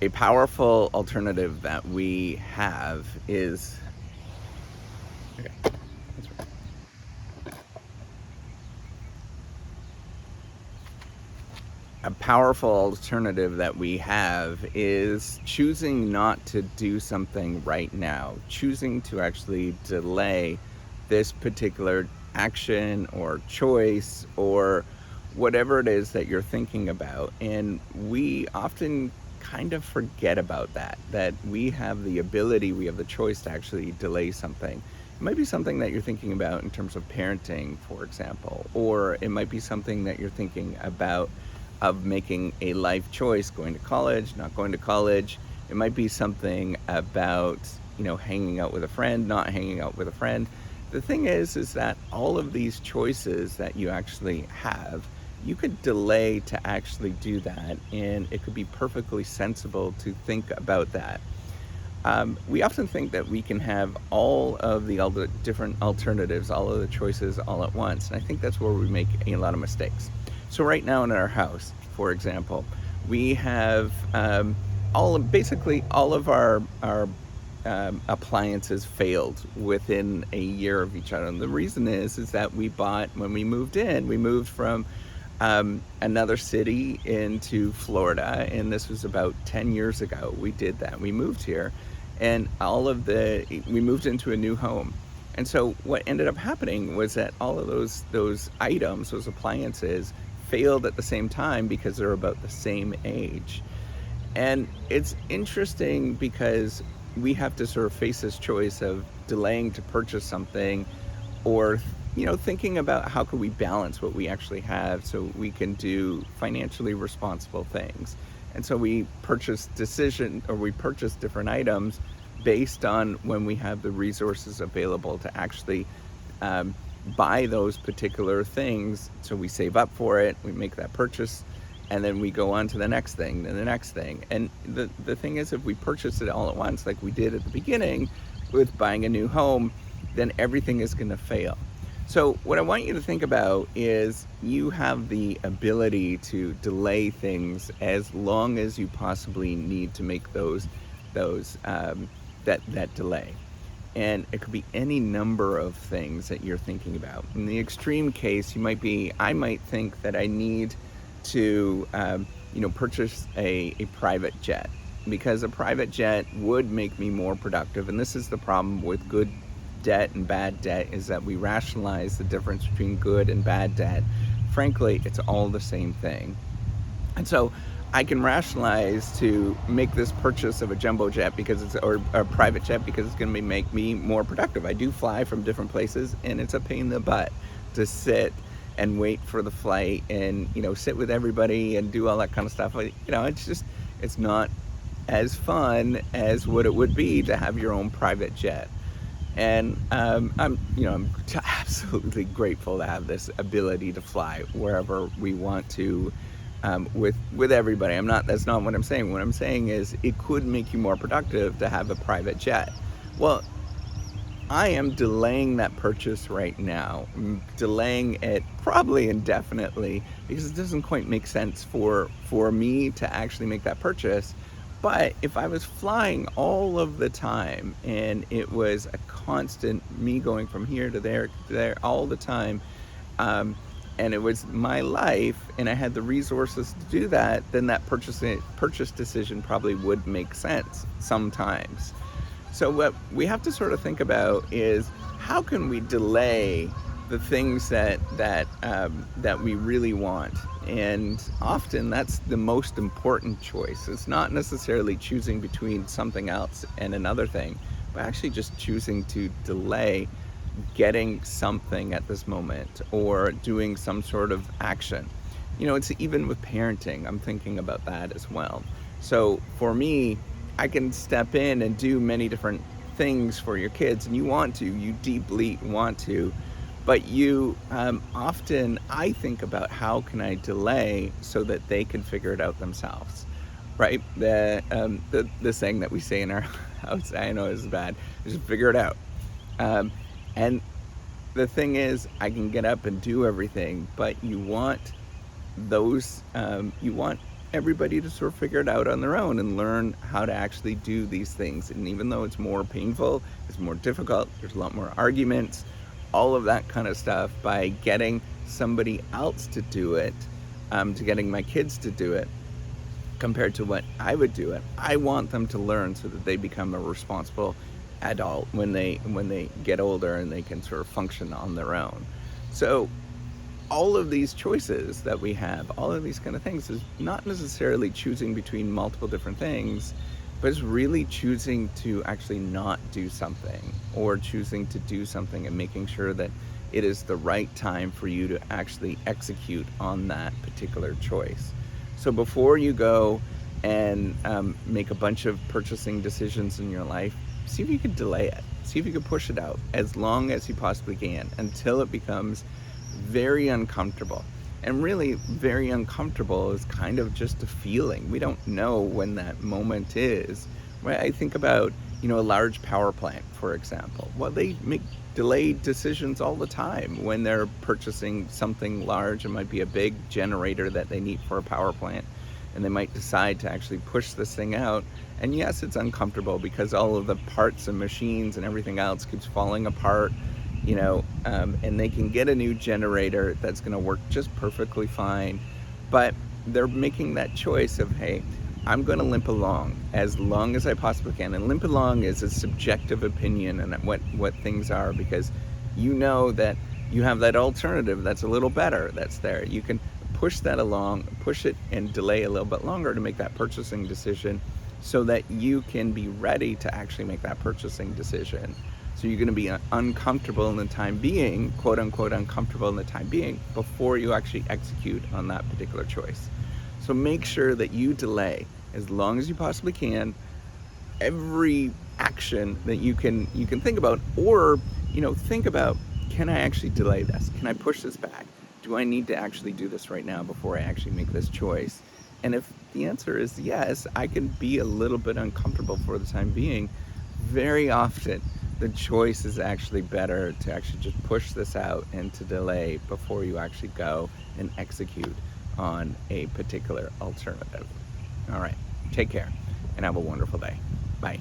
A powerful alternative that we have is okay, that's right. A powerful alternative that we have is choosing not to do something right now, choosing to actually delay this particular action or choice or whatever it is that you're thinking about. And we often kind of forget about that we have the ability, we have the choice to actually delay something. It might be something that you're thinking about in terms of parenting, for example, or it might be something that you're thinking about of making a life choice, going to college, not going to college. It might be something about, hanging out with a friend, not hanging out with a friend. The thing is that all of these choices that you actually have, you could delay to actually do that, and it could be perfectly sensible to think about that. We often think that we can have all the different alternatives, all of the choices all at once, and I think that's where we make a lot of mistakes. So right now in our house, for example, we have basically all of our appliances failed within a year of each other. And the reason is that when we moved in, we moved from another city into Florida, and this was about 10 years ago. We did that. We moved here, and we moved into a new home. And so what ended up happening was that all of those items, those appliances, failed at the same time because they're about the same age. And it's interesting because we have to sort of face this choice of delaying to purchase something, or thinking about how could we balance what we actually have so we can do financially responsible things. And so we purchase different items based on when we have the resources available to actually um, buy those particular things. So we save up for it, we make that purchase, and then we go on to the next thing and the next thing. And the thing is, if we purchase it all at once like we did at the beginning with buying a new home, then everything is going to fail. So what I want you to think about is you have the ability to delay things as long as you possibly need to make those that delay. And it could be any number of things that you're thinking about. In the extreme case, I might think that I need to, purchase a private jet, because a private jet would make me more productive. And this is the problem with good debt and bad debt, is that we rationalize the difference between good and bad debt. Frankly, it's all the same thing. And so I can rationalize to make this purchase of a jumbo jet or a private jet because it's going to make me more productive. I do fly from different places, and it's a pain in the butt to sit and wait for the flight and sit with everybody and do all that kind of stuff. It's not as fun as what it would be to have your own private jet. And I'm absolutely grateful to have this ability to fly wherever we want to, with everybody. That's not what I'm saying. What I'm saying is it could make you more productive to have a private jet. Well, I am delaying that purchase right now. I'm delaying it probably indefinitely because it doesn't quite make sense for me to actually make that purchase. But if I was flying all of the time and it was a constant me going from here to there all the time, um, and it was my life and I had the resources to do that, then that purchase decision probably would make sense sometimes. So what we have to sort of think about is how can we delay the things that we really want, and often that's the most important choice. It's not necessarily choosing between something else and another thing, but actually just choosing to delay getting something at this moment or doing some sort of action. It's even with parenting, I'm thinking about that as well. So for me, I can step in and do many different things for your kids, and you deeply want to, but often I think about how can I delay so that they can figure it out themselves, right? The saying that we say in our house, I know this is bad, just figure it out. Um, and the thing is, I can get up and do everything, but you want everybody to sort of figure it out on their own and learn how to actually do these things. And even though it's more painful, it's more difficult, there's a lot more arguments, all of that kind of stuff, by getting somebody else to do it, to getting my kids to do it, compared to what I would do it, I want them to learn so that they become a responsible adult when they get older and they can sort of function on their own. So all of these choices that we have, all of these kind of things, is not necessarily choosing between multiple different things, but it's really choosing to actually not do something, or choosing to do something and making sure that it is the right time for you to actually execute on that particular choice. So before you go and make a bunch of purchasing decisions in your life, see if you can delay it. See if you can push it out as long as you possibly can until it becomes very uncomfortable. And really, very uncomfortable is kind of just a feeling. We don't know when that moment is. Right? I think about, a large power plant, for example. Well, they make delayed decisions all the time when they're purchasing something large. It might be a big generator that they need for a power plant, and they might decide to actually push this thing out. And yes, it's uncomfortable because all of the parts and machines and everything else keeps falling apart, and they can get a new generator that's going to work just perfectly fine. But they're making that choice of, hey, I'm going to limp along as long as I possibly can. And limp along is a subjective opinion and what things are, because you know that you have that alternative that's a little better that's there. You can push that along, push it and delay a little bit longer to make that purchasing decision so that you can be ready to actually make that purchasing decision. So you're going to be uncomfortable in the time being, quote unquote uncomfortable in the time being, before you actually execute on that particular choice. So make sure that you delay as long as you possibly can every action that you can think about, or think about, can I actually delay this? Can I push this back? Do I need to actually do this right now before I actually make this choice? And if the answer is yes, I can be a little bit uncomfortable for the time being. Very often the choice is actually better to actually just push this out and to delay before you actually go and execute on a particular alternative. All right, take care and have a wonderful day. Bye.